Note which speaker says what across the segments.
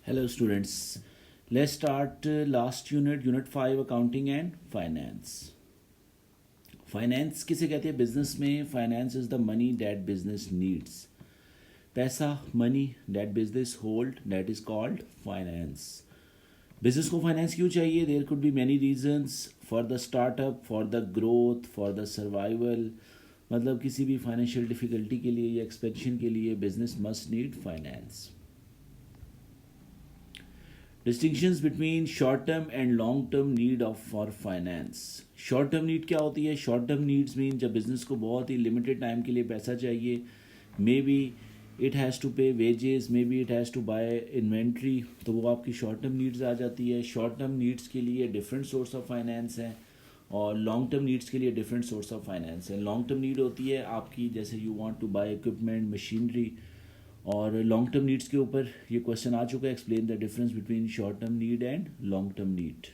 Speaker 1: Hello students. Let's start last unit 5 accounting and finance. Finance किसे कहते हैं business में? Finance is the money that business needs. पैसा money that business hold that is called finance. Business को finance क्यों चाहिए? There could be many reasons for the startup, for the growth, for the survival. मतलब किसी भी financial difficulty के लिए या एक्सपेंशन के लिए business must need finance. Distinctions between short term and long term need of for finance. Short term need क्या होती है? शॉर्ट टर्म नीड्स मीन जब बिजनेस को बहुत ही लिमिटेड टाइम के लिए पैसा चाहिए. Maybe it has to pay wages, maybe it has to buy inventory, तो वो आपकी शॉर्ट टर्म नीड्स आ जाती है. शॉर्ट टर्म नीड्स के लिए डिफरेंट सोर्स ऑफ फाइनेंस है और लॉन्ग टर्म नीड्स के लिए डिफरेंट सोर्स ऑफ फाइनेंस है. लॉन्ग टर्म नीड होती है आपकी जैसे you want to buy equipment, machinery. और लॉन्ग टर्म नीड्स के ऊपर ये क्वेश्चन आ चुका है, explain the difference between short term need and long term need.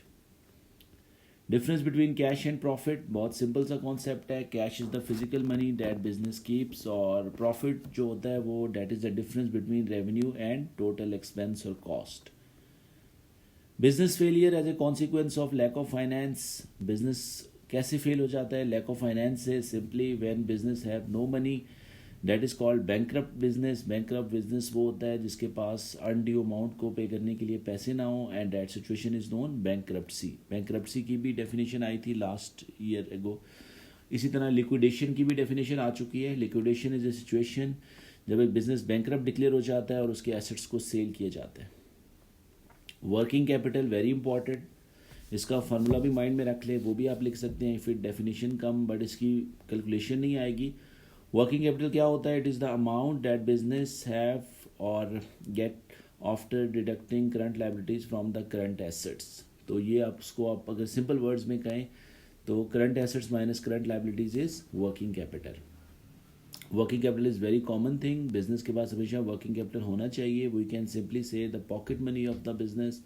Speaker 1: Difference between cash and profit बहुत सिंपल सा कॉन्सेप्ट है. Cash is the physical money that business keeps और प्रॉफिट जो होता है वो that is the difference between revenue and total expense और cost. Business failure as a consequence of lack of finance. Business कैसे fail हो जाता है लैक ऑफ फाइनेंस से? Simply when business have no money, that is called bankrupt business. Bankrupt business वो होता है जिसके पास अनड्यू अमाउंट को पे करने के लिए पैसे ना हो, and that situation is known bankruptcy. Bankruptcy की भी डेफिनेशन आई थी लास्ट ईयर एगो. इसी तरह लिक्विडेशन की भी डेफिनेशन आ चुकी है. लिक्विडेशन इज ए सिचुएशन जब एक बिजनेस बैंकरप्ट डिक्लेयर हो जाता है और उसके एसेट्स को सेल किए जाते हैं. Working capital very important. इसका फार्मूला भी माइंड में रख ले, वो भी आप लिख सकते हैं. फिर डेफिनेशन कम बट इसकी कैलकुलेशन नहीं आएगी. वर्किंग कैपिटल क्या होता है? It is the amount that business have और get after deducting current liabilities from the current assets. तो ये आप उसको आप अगर सिंपल वर्ड्स में कहें तो current assets minus current liabilities is working capital. Working capital is very common thing. Business के पास हमेशा वर्किंग कैपिटल होना चाहिए. वी कैन सिंपली से the pocket money of the business.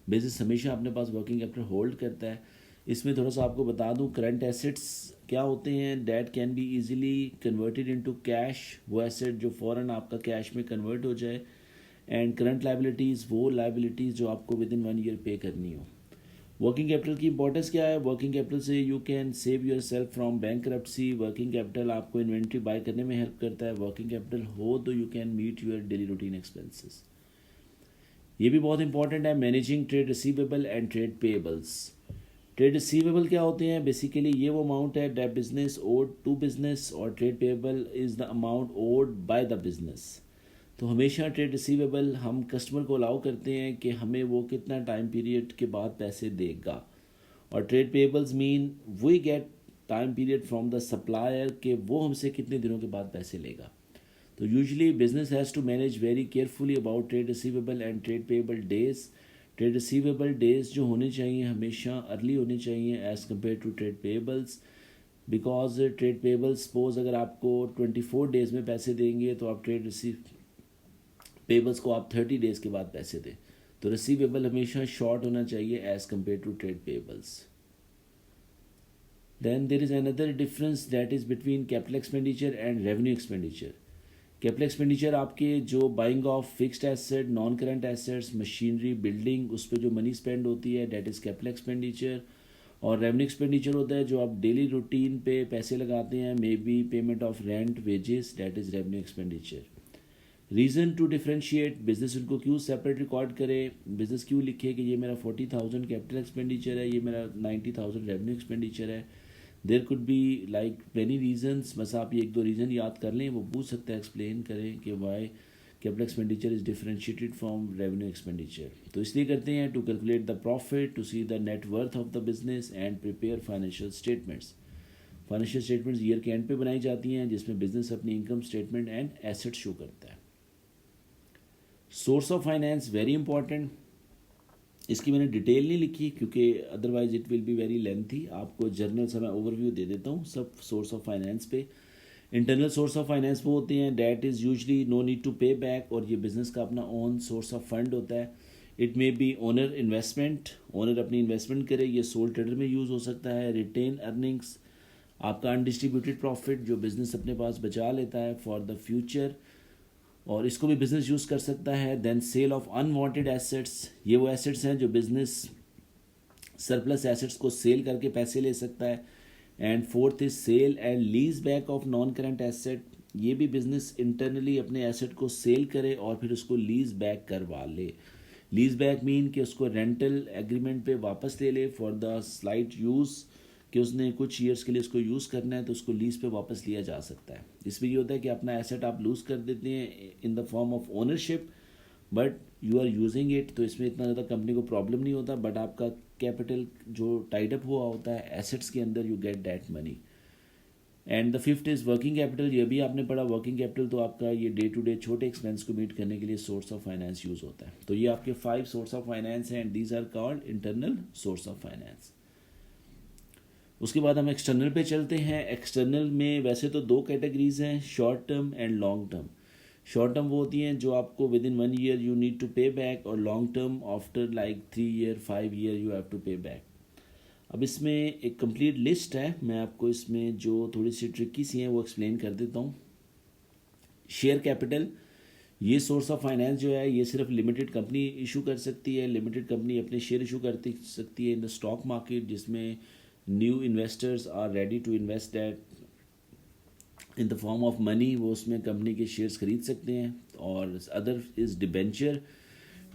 Speaker 1: Business हमेशा अपने पास वर्किंग कैपिटल होल्ड करता है. इसमें थोड़ा सा आपको बता दूं करंट एसेट्स क्या होते हैं. That can be easily converted into cash, वो एसेट जो फ़ौरन आपका कैश में कन्वर्ट हो जाए. एंड करंट लायबिलिटीज़ वो लायबिलिटीज़ जो आपको विद इन 1 ईयर पे करनी हो. वर्किंग कैपिटल की इंपॉर्टेंस क्या है? वर्किंग कैपिटल से you can save yourself from bankruptcy. Working capital आपको इन्वेंट्री बाय करने में हेल्प करता है. वर्किंग कैपिटल हो तो you can meet your daily routine expenses. ये भी बहुत इंपॉर्टेंट है. Managing trade receivable and trade payables. Trade receivable क्या होते हैं? बेसिकली ये वो अमाउंट है that business owed to business, और trade payable is the amount owed by the business. तो हमेशा ट्रेड रिसीवेबल हम कस्टमर को अलाउ करते हैं कि हमें वो कितना टाइम पीरियड के बाद पैसे देगा. और trade payables mean we get time period from the supplier कि वो हमसे कितने दिनों के बाद पैसे लेगा. तो usually business has to manage very carefully about trade receivable and trade payable days. Trade receivable days जो होने चाहिए हमेशा अर्ली होने चाहिए as compare to trade payables. Because trade payables suppose अगर आपको 24 डेज़ में पैसे देंगे तो आप ट्रेड पेएबल्स को आप 30 डेज़ के बाद पैसे दें. तो रिसीवेबल हमेशा शॉर्ट होना चाहिए as compare to trade payables. Then there is another difference that is between capital expenditure and revenue expenditure. Capital expenditure आपके जो buying of fixed asset, non current assets, machinery, building, उस पर जो money spend होती है that is capital expenditure. और revenue expenditure होता है जो आप डेली रूटीन पे पैसे लगाते हैं, may be payment of rent, wages, that is revenue expenditure. Reason to differentiate business उनको क्यों सेपरेट रिकॉर्ड करे, बिजनेस क्यों लिखे कि ये मेरा 40,000 कैपिटल एक्सपेंडिचर है, ये मेरा 90,000 रेवेन्यू एक्सपेंडिचर है. There could be like many reasons. बस आप ये 1-2 रीज़न याद कर लें, वो पूछ सकते हैं एक्सप्लेन करें कि why capital expenditure is differentiated from revenue expenditure. तो इसलिए करते हैं to calculate the profit, to see the net worth of the business and prepare financial statements. Financial statements year के एंड पे बनाई जाती हैं जिसमें बिजनेस अपनी income statement and asset show करता है. Source of finance very important. इसकी मैंने डिटेल नहीं लिखी क्योंकि otherwise it will be very lengthy. आपको जर्नल से मैं ओवरव्यू दे देता हूँ सब सोर्स ऑफ फाइनेंस पे. इंटरनल सोर्स ऑफ फाइनेंस वो होते हैं that is usually no need to pay back, और ये बिजनेस का अपना ओन सोर्स ऑफ फंड होता है. It may be owner investment, owner अपनी इन्वेस्टमेंट करे, ये सोल ट्रेडर में यूज़ हो सकता है. रिटेन अर्निंग्स, आपका अनडिस्ट्रीब्यूटेड प्रॉफिट जो बिजनेस अपने पास बचा लेता है फॉर द फ्यूचर. और इसको भी बिजनेस यूज़ कर सकता है। Then sale of unwanted assets, ये वो एसेट्स हैं जो बिजनेस सरप्लस एसेट्स को सेल करके पैसे ले सकता है। And fourth is sale and lease back of non current asset, ये भी बिजनेस इंटरनली अपने एसेट को सेल करे और फिर उसको लीज बैक करवा ले। लीज बैक मीन कि उसको रेंटल एग्रीमेंट पे वापस ले ले फॉर द स्लाइट यूज़, कि उसने कुछ ईयर्स के लिए उसको यूज़ करना है तो उसको लीज पे वापस लिया जा सकता है। इसमें ये होता है कि अपना एसेट आप लूज़ कर देते हैं in the form of ownership, but you are using it, तो इसमें इतना ज़्यादा कंपनी को प्रॉब्लम नहीं होता, बट आपका कैपिटल जो टाइड अप हुआ होता है एसेट्स के अंदर, you get that money. And the fifth is working capital, ये भी आपने पढ़ा। वर्किंग कैपिटल तो आपका ये डे टू डे छोटे एक्सपेंस को मीट करने के लिए सोर्स ऑफ फाइनेंस यूज़ होता है। तो ये आपके 5 सोर्स ऑफ फाइनेंस हैं and these are called internal source of finance. उसके बाद हम एक्सटर्नल पे चलते हैं। एक्सटर्नल में वैसे तो 2 कैटेगरीज हैं, short term and long term. Short term वो होती हैं जो आपको within 1 year you need to pay back, और long term after like 3 year 5 year you have to pay back. अब इसमें एक कंप्लीट लिस्ट है, मैं आपको इसमें जो थोड़ी सी ट्रिकी सी हैं वो एक्सप्लेन कर देता हूँ। शेयर कैपिटल, ये सोर्स ऑफ फाइनेंस जो है ये सिर्फ लिमिटेड कंपनी इशू कर सकती है। लिमिटेड कंपनी अपने शेयर इशू कर सकती है इन द स्टॉक मार्केट, जिसमें new investors are ready to invest that in the form of money, वो उसमें कंपनी के शेयर्स खरीद सकते हैं। और अदर इज़ डिबेंचर।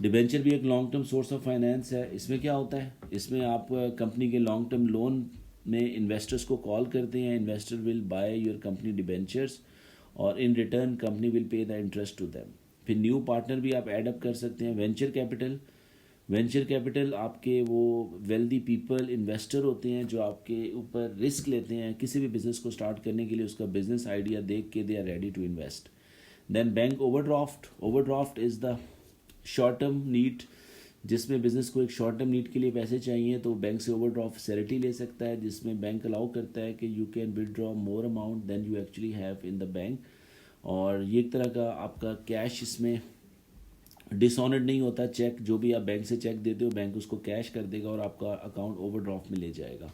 Speaker 1: डिबेंचर भी एक long term source of finance है। इसमें क्या होता है, इसमें आप कंपनी के लॉन्ग टर्म लोन में इन्वेस्टर्स को कॉल करते हैं, investor will buy your company debentures और in return company will pay the interest to them. फिर न्यू पार्टनर भी आप एडअप कर सकते हैं। वेंचर कैपिटल, वेंचर कैपिटल आपके वो वेल्दी पीपल इन्वेस्टर होते हैं जो आपके ऊपर रिस्क लेते हैं किसी भी बिजनेस को स्टार्ट करने के लिए, उसका बिजनेस आइडिया देख के they are ready to invest. Then bank overdraft, overdraft is the short term need, जिसमें बिजनेस को एक शॉर्ट टर्म नीड के लिए पैसे चाहिए तो बैंक से ओवरड्राफ्ट फैसिलिटी ले सकता है, जिसमें बैंक अलाउ करता है कि you can withdraw more amount than you actually have in the bank. और ये एक तरह का आपका कैश इसमें डिसऑनर्ड नहीं होता। चेक जो भी आप बैंक से चेक देते हो बैंक उसको कैश कर देगा और आपका अकाउंट ओवरड्राफ्ट में ले जाएगा।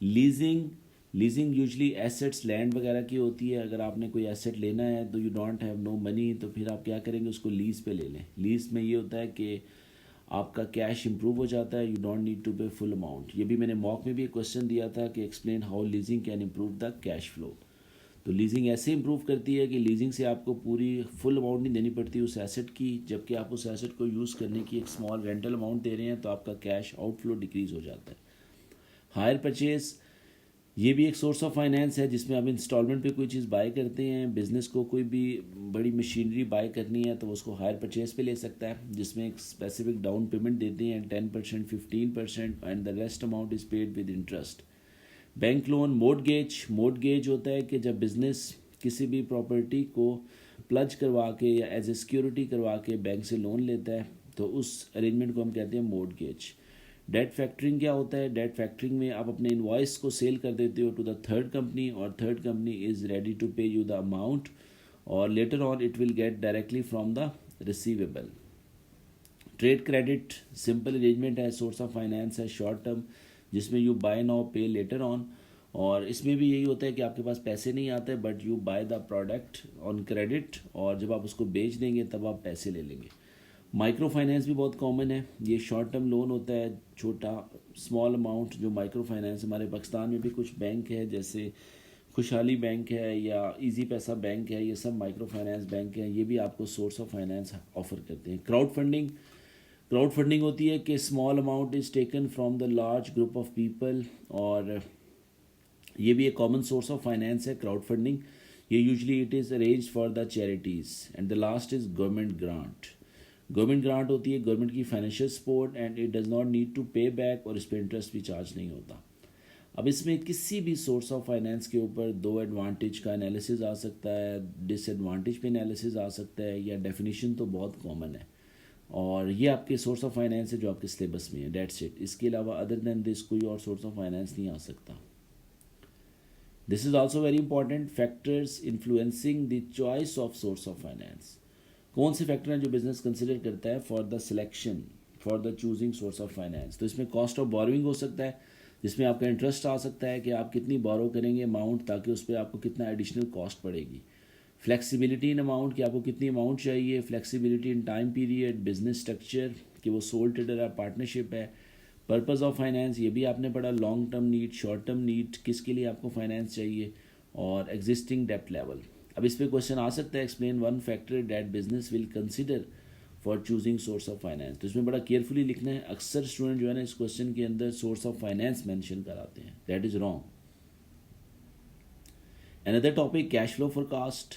Speaker 1: Leasing, leasing usually assets land वगैरह की होती है। अगर आपने कोई एसेट लेना है तो you don't have no money, तो फिर आप क्या करेंगे, उसको लीज पे ले लें। लीज में ये होता है कि आपका कैश इंप्रूव हो जाता है, यू डोंट नीड टू पे फुल अमाउंट। ये भी मैंने मॉक में भी एक क्वेश्चन दिया था कि explain how leasing can improve the cash flow. तो लीजिंग ऐसे इंप्रूव करती है कि लीजिंग से आपको पूरी फुल अमाउंट नहीं देनी पड़ती उस एसेट की, जबकि आप उस एसेट को यूज़ करने की एक स्मॉल रेंटल अमाउंट दे रहे हैं तो आपका कैश आउटफ्लो डिक्रीज हो जाता है। हायर परचेज, ये भी एक सोर्स ऑफ फाइनेंस है जिसमें आप इंस्टॉलमेंट पे कोई चीज़ बाय करते हैं। बिजनेस को कोई भी बड़ी मशीनरी बाय करनी है तो उसको हायर परचेज पे ले सकता है, जिसमें एक स्पेसिफिक डाउन पेमेंट देते हैं 10%, 15% and the rest amount is paid with interest. Bank loan, mortgage, mortgage होता है कि जब बिजनेस किसी भी प्रॉपर्टी को प्लज करवा के या एज ए सिक्योरिटी करवा के बैंक से लोन लेता है तो उस अरेंजमेंट को हम कहते हैं मोर्टगेज। डेट फैक्टरिंग क्या होता है, डेट फैक्टरिंग में आप अपने इनवॉइस को सेल कर देते हो टू द थर्ड कंपनी और third company is ready to pay you the amount और later on it will get directly from the receivable. Trade credit simple arrangement है, सोर्स ऑफ फाइनेंस है short term, जिसमें you buy now pay later on. और इसमें भी यही होता है कि आपके पास पैसे नहीं आते but you by the product on credit और जब आप उसको बेच देंगे तब आप पैसे ले लेंगे। माइक्रो फाइनेंस भी बहुत कॉमन है, ये शॉर्ट टर्म लोन होता है, छोटा स्मॉल अमाउंट जो माइक्रो फाइनेंस। हमारे पाकिस्तान में भी कुछ बैंक है जैसे खुशहाली बैंक है या इजी पैसा बैंक है, ये सब माइक्रो फाइनेंस बैंक है, ये भी आपको सोर्स ऑफ फाइनेंस ऑफर करते हैं। क्राउड फंडिंग, क्राउड फंडिंग होती है कि small amount is taken from the large group of people और ये भी एक कॉमन सोर्स ऑफ फाइनेंस है क्राउड फंडिंग। ये usually it is arrange for the charities. And the last is government grant. Government grant होती है government की financial support and it does not need to pay back और इस पर interest भी charge नहीं होता। अब इसमें किसी भी सोर्स ऑफ फाइनेंस के ऊपर 2 एडवांटेज का एनालिसिस आ सकता है, डिसएडवांटेज पे एनालिसिस आ सकता है या डेफिनेशन तो बहुत कॉमन है। और ये आपके सोर्स ऑफ फाइनेंस है जो आपके सिलेबस में है, डेट्स इट। इसके अलावा अदर देन दिस कोई और सोर्स ऑफ फाइनेंस नहीं आ सकता। This is also very important, factors influencing the choice of source of finance. कौन से फैक्टर हैं जो बिजनेस कंसिडर करता है for the selection, for the choosing source of finance. तो इसमें कॉस्ट ऑफ बोरोइंग हो सकता है, जिसमें आपका इंटरेस्ट आ सकता है कि आप कितनी बोरो करेंगे अमाउंट ताकि उस पर आपको कितना एडिशनल कॉस्ट पड़ेगी। फ्लेक्सिबिलिटी इन अमाउंट कि आपको कितनी अमाउंट चाहिए, flexibility in time period, business structure कि वो सोल ट्रेडर है, पार्टनरशिप है, पर्पस ऑफ फाइनेंस ये भी आपने पढ़ा, long term need, short term need किसके लिए आपको फाइनेंस चाहिए, और एग्जिस्टिंग डेप्ट लेवल। अब इस पर क्वेश्चन आ सकता है, explain one factor that business will consider for choosing source of finance. तो इसमें बड़ा केयरफुली लिखना है। अक्सर स्टूडेंट जो है ना इस क्वेश्चन के अंदर सोर्स ऑफ फाइनेंस मेंशन कराते हैं, that is wrong. Another topic cash flow forecast.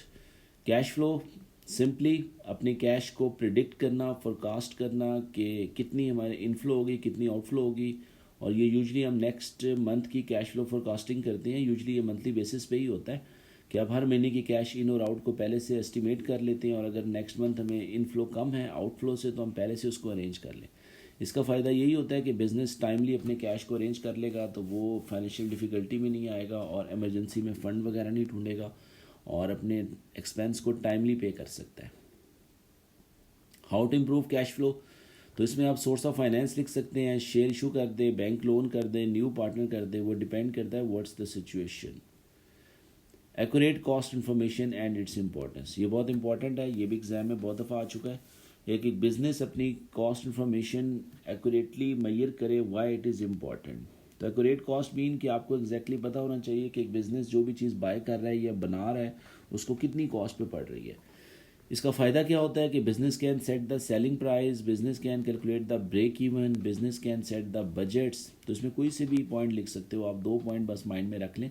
Speaker 1: Cash flow simply अपने कैश को प्रिडिक्ट करना, फोरकास्ट करना कि कितनी हमारे इनफ्लो होगी, कितनी आउटफ्लो होगी, और ये यूजली हम नेक्स्ट मंथ की कैश फ्लो फोरकास्टिंग करते हैं। यूजली ये मंथली बेसिस पे ही होता है कि आप हर महीने की कैश इन और आउट को पहले से एस्टिमेट कर लेते हैं, और अगर नेक्स्ट मंथ हमें इनफ्लो कम है आउटफ्लो से तो हम पहले से उसको अरेंज कर लें। इसका फ़ायदा यही होता है कि बिज़नेस टाइमली अपने कैश को अरेंज कर लेगा तो वो फाइनेंशियल डिफ़िकल्टी में नहीं आएगा और इमरजेंसी में फ़ंड वगैरह नहीं ढूंढेगा और अपने एक्सपेंस को टाइमली पे कर सकता है। How to improve cash flow, तो इसमें आप सोर्स ऑफ फाइनेंस लिख सकते हैं, शेयर इशू कर दे, बैंक लोन कर दे, न्यू पार्टनर कर दे, वो डिपेंड करता है what's the situation. Accurate cost information and its importance, ये बहुत इंपॉर्टेंट है, ये भी एग्जाम में बहुत दफ़ा आ चुका है। एक बिज़नेस अपनी कॉस्ट इन्फॉर्मेशन एक्यूरेटली मैयर करे, वाई इट इज़ इम्पॉर्टेंट। तो एक्यूरेट कॉस्ट मीन कि आपको एग्जैक्टली पता होना चाहिए कि एक बिज़नेस जो भी चीज़ बाय कर रहा है या बना रहा है उसको कितनी कॉस्ट पे पड़ रही है। इसका फ़ायदा क्या होता है कि business can set the selling price, business can calculate the break even, business can set the budgets. तो इसमें कोई से भी पॉइंट लिख सकते हो आप, 2 पॉइंट बस माइंड में रख लें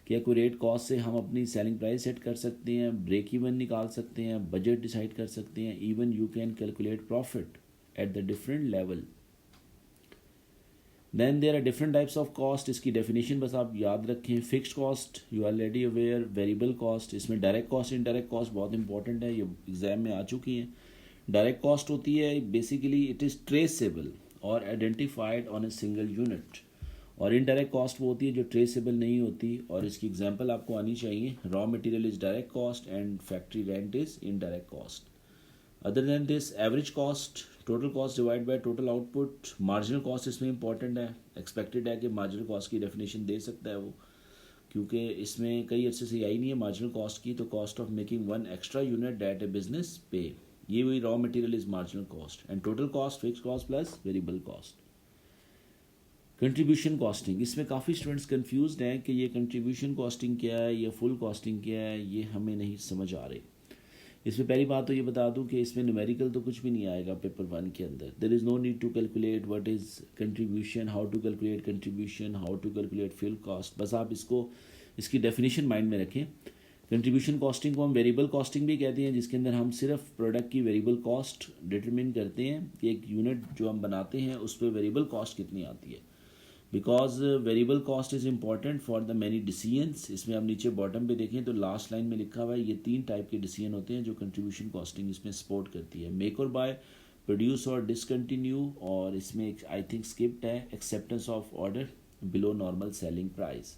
Speaker 1: कि एक्यूरेट कॉस्ट से हम अपनी सेलिंग प्राइस सेट कर सकते हैं, ब्रेक इवन निकाल सकते हैं, बजट डिसाइड कर सकते हैं, even you can calculate profit at the different level. Then there are different types of cost, इसकी डेफिनेशन बस आप याद रखें। Fixed cost you already aware, variable cost, इसमें डायरेक्ट कॉस्ट इनडायरेक्ट कॉस्ट बहुत इंपॉर्टेंट है, ये एग्जाम में आ चुकी हैं। डायरेक्ट कॉस्ट होती है बेसिकली इट इज़ ट्रेसेबल और identified on a single unit, और इनडायरेक्ट कॉस्ट वो होती है जो ट्रेसेबल नहीं होती, और इसकी एग्जांपल आपको आनी चाहिए। Raw material is direct cost and factory rent is indirect cost. Other than this average cost, total cost divide by total output. Marginal cost इसमें इंपॉर्टेंट है, एक्सपेक्टेड है कि मार्जिनल कॉस्ट की डेफिनेशन दे सकता है वो, क्योंकि इसमें कई अर्से से आई नहीं है मार्जिनल कॉस्ट की। तो cost of making one extra unit that A business पे, ये वही raw material is marginal cost. And total cost fix cost plus variable cost. Contribution costing, इसमें काफ़ी स्टूडेंट्स कंफ्यूज्ड हैं कि ये कंट्रीब्यूशन कॉस्टिंग क्या है या फुल कॉस्टिंग क्या है, ये हमें नहीं समझ आ रही। इसमें पहली बात तो ये बता दूं कि इसमें न्यूमेरिकल तो कुछ भी नहीं आएगा पेपर 1 के अंदर। There is no need to calculate what is contribution, how to calculate contribution, how to calculate full cost, बस आप इसको इसकी डेफिनेशन माइंड में रखें। कंट्रीब्यूशन कॉस्टिंग को हम वेरिएबल कॉस्टिंग भी कहते हैं, जिसके अंदर हम सिर्फ प्रोडक्ट की वेरिएबल कॉस्ट डिटरमिन करते हैं कि एक यूनिट जो हम बनाते हैं उस पर वेरिएबल कॉस्ट कितनी आती है। Because variable cost is important for the many decisions. इसमें आप नीचे बॉटम पे देखें तो लास्ट लाइन में लिखा हुआ है ये 3 टाइप के डिसीजन होते हैं जो कंट्रीब्यूशन कॉस्टिंग इसमें सपोर्ट करती है। मेक और बाय, प्रोड्यूस और डिसकंटिन्यू, और इसमें एक आई थिंक स्किप्ड है acceptance of order below normal selling price.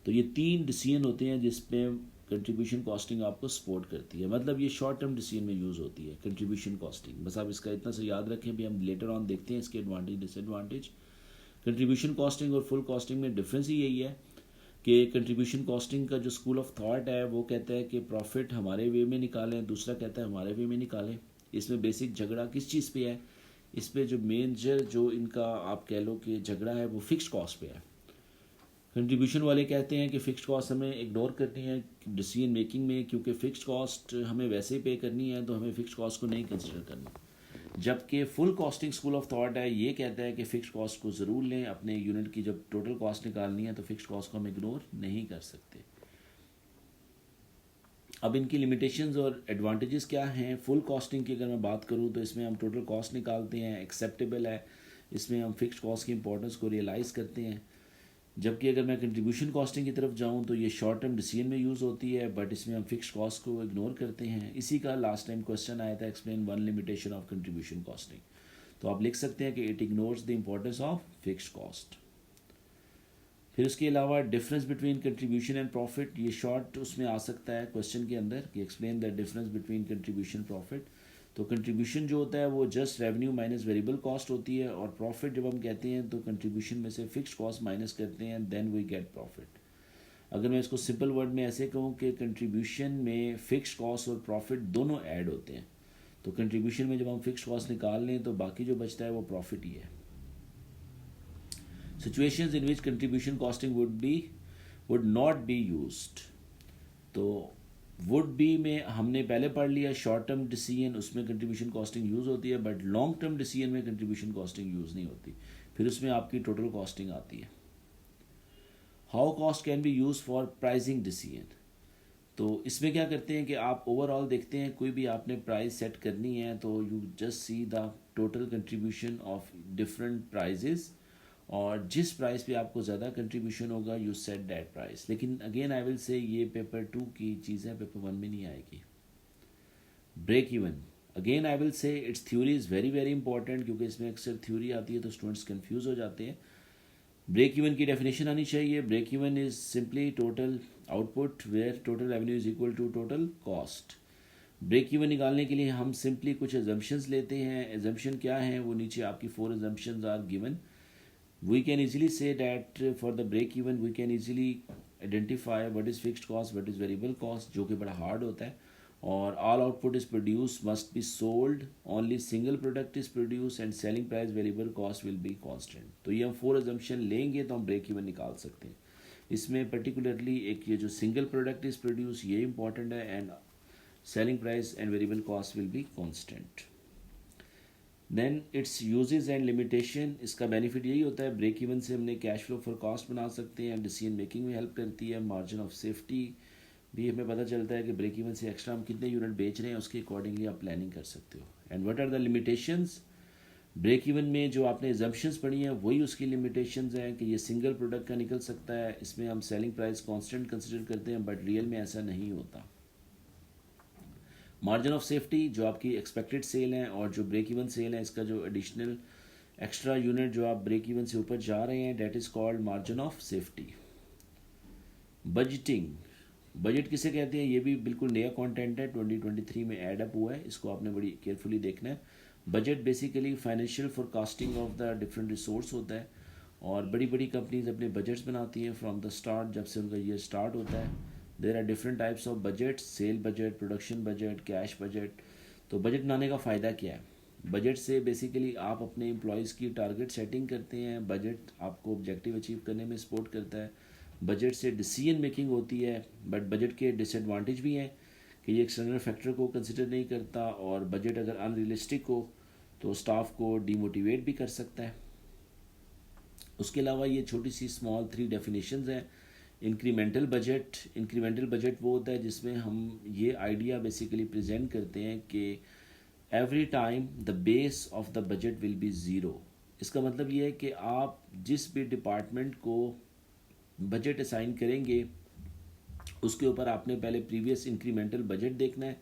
Speaker 1: तो ये 3 डिसीजन होते हैं जिसपे कंट्रीब्यूशन कॉस्टिंग आपको सपोर्ट करती है, मतलब ये शॉर्ट टर्म डिसीजन में यूज़ होती है कंट्रीब्यूशन कॉस्टिंग। बस आप इसका इतना सा याद रखें, भी हम लेटर ऑन देखते हैं इसके एडवांटेज डिसएडवांटेज। कंट्रीब्यूशन कॉस्टिंग और फुल कॉस्टिंग में डिफरेंस ही यही है कि कंट्रीब्यूशन कॉस्टिंग का जो स्कूल ऑफ थॉट है वो कहता है कि प्रॉफिट हमारे वे में निकालें, दूसरा कहता है हमारे वे में निकालें। इसमें बेसिक झगड़ा किस चीज़ पे है, इस पे जो मेजर जो इनका आप कह लो कि झगड़ा है वो फिक्स्ड कॉस्ट पे है। कंट्रीब्यूशन वाले कहते हैं कि फ़िक्स्ड कॉस्ट हमें इग्नोर करनी है डिसीजन मेकिंग में, क्योंकि फ़िक्स्ड कॉस्ट हमें वैसे ही पे करनी है तो हमें फ़िक्स्ड कॉस्ट को नहीं कंसिडर करना। जबकि full costing school of thought है ये कहता है कि फ़िक्स्ड कॉस्ट को ज़रूर लें, अपने यूनिट की जब टोटल कॉस्ट निकालनी है तो फ़िक्स्ड कॉस्ट को हम इग्नोर नहीं कर सकते। अब इनकी लिमिटेशंस और एडवांटेजेस क्या हैं। फुल कॉस्टिंग की अगर मैं बात करूं तो इसमें हम टोटल कॉस्ट निकालते हैं, एक्सेप्टेबल है, इसमें हम फिक्स्ड कॉस्ट की इंपॉर्टेंस को रियलाइज़ करते हैं। जबकि अगर मैं कंट्रीब्यूशन कॉस्टिंग की तरफ जाऊं तो ये शॉर्ट टर्म डिसीजन में यूज़ होती है, बट इसमें हम फिक्स्ड कॉस्ट को इग्नोर करते हैं। इसी का लास्ट टाइम क्वेश्चन आया था, explain one limitation of contribution costing. तो आप लिख सकते हैं कि it ignores the importance of fixed cost. फिर उसके अलावा difference between contribution and profit, ये शॉर्ट उसमें आ सकता है क्वेश्चन के अंदर कि explain the difference between contribution profit. तो कंट्रीब्यूशन जो होता है वो just revenue minus variable cost होती है, और प्रॉफिट जब हम कहते हैं तो कंट्रीब्यूशन में से फिक्स्ड कॉस्ट माइनस करते हैं, देन वी गेट प्रॉफिट। अगर मैं इसको सिंपल वर्ड में ऐसे कहूँ कि कंट्रीब्यूशन में फिक्स्ड कॉस्ट और प्रॉफिट दोनों ऐड होते हैं, तो कंट्रीब्यूशन में जब हम फिक्स्ड कॉस्ट निकाल लें तो बाकी जो बचता है वो प्रॉफिट ही है। Situations in which contribution costing would not be used, तो वुड बी में हमने पहले पढ़ लिया, शॉर्ट टर्म डिसीजन उसमें कंट्रीब्यूशन कॉस्टिंग यूज़ होती है, बट लॉन्ग टर्म डिसीजन में कंट्रीब्यूशन कॉस्टिंग यूज़ नहीं होती, फिर उसमें आपकी टोटल कॉस्टिंग आती है। How cost can be use for pricing decision, तो इसमें क्या करते हैं कि आप ओवरऑल देखते हैं कोई भी आपने प्राइस सेट करनी है तो you just see the total contribution of different prices, और जिस प्राइस पे आपको ज़्यादा कंट्रीब्यूशन होगा यू सेट दैट प्राइस। लेकिन अगेन आई विल से ये पेपर 2 की चीज़ है, पेपर 1 में नहीं आएगी। Break even, again I will say it's theory is very very important, क्योंकि इसमें अक्सर थ्योरी आती है तो स्टूडेंट्स कंफ्यूज हो जाते हैं। ब्रेक इवन की डेफिनेशन आनी चाहिए। Break even is simply total output where total revenue is equal to total cost. Break even निकालने के लिए हम सिंपली कुछ एजम्पशंस लेते हैं। एजम्पशन क्या है, वो नीचे आपकी 4 assumptions are given. We can easily say that for the break even we can easily identify what is fixed cost, what is variable cost, जो कि बड़ा hard होता है। और all output is produced must be sold, only single product is produced and selling price variable cost will be constant। तो ये हम 4 assumption लेंगे तो हम break even निकाल सकते हैं। इसमें particularly एक ये जो single product is produced ये important है, and selling price and variable cost will be constant। Then it's uses and limitation, इसका बेनिफिट यही होता है ब्रेक इवन से हमने कैश फ्लो फोरकास्ट बना सकते हैं, डिसीजन मेकिंग में हेल्प करती है, मार्जिन ऑफ सेफ्टी भी हमें पता चलता है कि ब्रेक इवन से एक्स्ट्रा हम कितने यूनिट बेच रहे हैं उसके अकॉर्डिंगली आप प्लानिंग कर सकते हो। And what are the limitations, break even में जो आपने एजम्पशंस पढ़ी हैं वही उसकी लिमिटेशंस हैं कि ये सिंगल प्रोडक्ट का निकल सकता है, इसमें हम सेलिंग प्राइस कांस्टेंट कंसिडर करते हैं, बट रियल में ऐसा नहीं होता। मार्जिन ऑफ सेफ्टी, जो आपकी एक्सपेक्टेड सेल है और जो ब्रेक इवन सेल है, इसका जो एडिशनल एक्स्ट्रा यूनिट जो आप ब्रेक इवन से ऊपर जा रहे हैं, that is called margin of safety. Budgeting, budget किसे कहते हैं, ये भी बिल्कुल नया कंटेंट है, 2023 में ऐड अप हुआ है, इसको आपने बड़ी केयरफुली देखना है। Budget basically financial forecasting of the different resource होता है, और बड़ी बड़ी कंपनीज अपने बजट्स बनाती हैं फ्रॉम द स्टार्ट, जब से उनका ईयर स्टार्ट होता है। There are different types of budget, sale budget, production budget, cash budget. तो बजट बनाने का फ़ायदा क्या है, बजट से बेसिकली आप अपने एम्प्लॉयज़ की टारगेट सेटिंग करते हैं, बजट आपको ऑब्जेक्टिव अचीव करने में सपोर्ट करता है, बजट से डिसीजन मेकिंग होती है। बट बजट के डिसएडवांटेज भी हैं कि ये एक्सटर्नल फैक्टर को कंसिडर नहीं करता, और बजट अगर अनरियलिस्टिक हो तो स्टाफ को डीमोटिवेट भी कर सकता है। उसके अलावा ये छोटी सी स्मॉल 3 डेफिनेशंस हैं। इंक्रीमेंटल बजट, इंक्रीमेंटल बजट वो होता है जिसमें हम ये आइडिया बेसिकली प्रेजेंट करते हैं कि every time the base of the budget will be zero. इसका मतलब ये है कि आप जिस भी डिपार्टमेंट को बजट असाइन करेंगे उसके ऊपर आपने पहले प्रीवियस इंक्रीमेंटल बजट देखना है।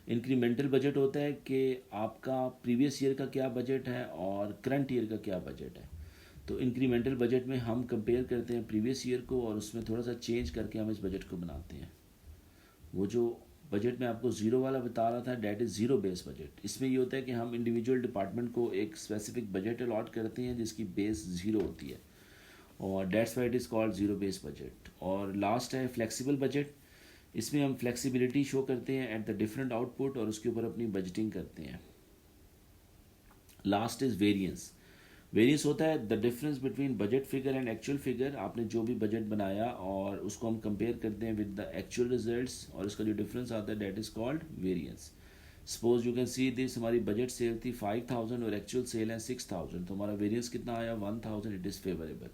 Speaker 1: इंक्रीमेंटल बजट होता है कि आपका प्रीवियस ईयर का क्या बजट है और करंट ईयर का क्या बजट है। तो इंक्रीमेंटल बजट में हम कंपेयर करते हैं प्रीवियस ईयर को और उसमें थोड़ा सा चेंज करके हम इस बजट को बनाते हैं। वो जो बजट में आपको ज़ीरो वाला बता रहा था, that is zero base budget. इसमें ये होता है कि हम इंडिविजुअल डिपार्टमेंट को एक स्पेसिफिक बजट अलॉट करते हैं जिसकी बेस ज़ीरो होती है, और that's why it is called zero base budget. और लास्ट है फ्लेक्सिबल बजट, इसमें हम फ्लेक्सिबिलिटी शो करते हैं एट द डिफरेंट आउटपुट और उसके ऊपर अपनी बजटिंग करते हैं। Last is variance. वेरिएंस होता है the difference between budget figure and actual figure. आपने जो भी बजट बनाया और उसको हम कंपेयर करते हैं विद द एक्चुअल रिजल्ट्स, और इसका जो डिफरेंस आता है that is called variance. Suppose you can see this, हमारी बजट सेल थी 5000 और एक्चुअल सेल है 6000, तो हमारा वेरिएंस कितना आया 1000। It is favourable.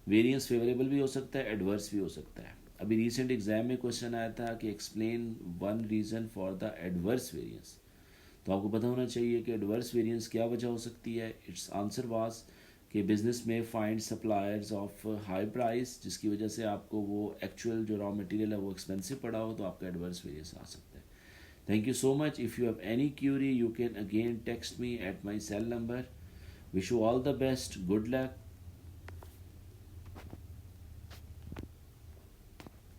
Speaker 1: Variance favourable भी हो सकता है, एडवर्स भी हो सकता है। अभी रिसेंट एग्जाम में क्वेश्चन आया था कि explain one reason for the adverse variance, तो आपको पता होना चाहिए कि एडवर्स वेरिएंस क्या वजह हो सकती है। इट्स आंसर वाज कि बिजनेस में find suppliers of high price, जिसकी वजह से आपको वो एक्चुअल जो रॉ मटेरियल है वो एक्सपेंसिव पड़ा हो, तो आपका एडवर्स वेरिएंस आ सकता है। Thank you so much. If you have any query you can again text me at my cell number. Wish you all the best, good luck.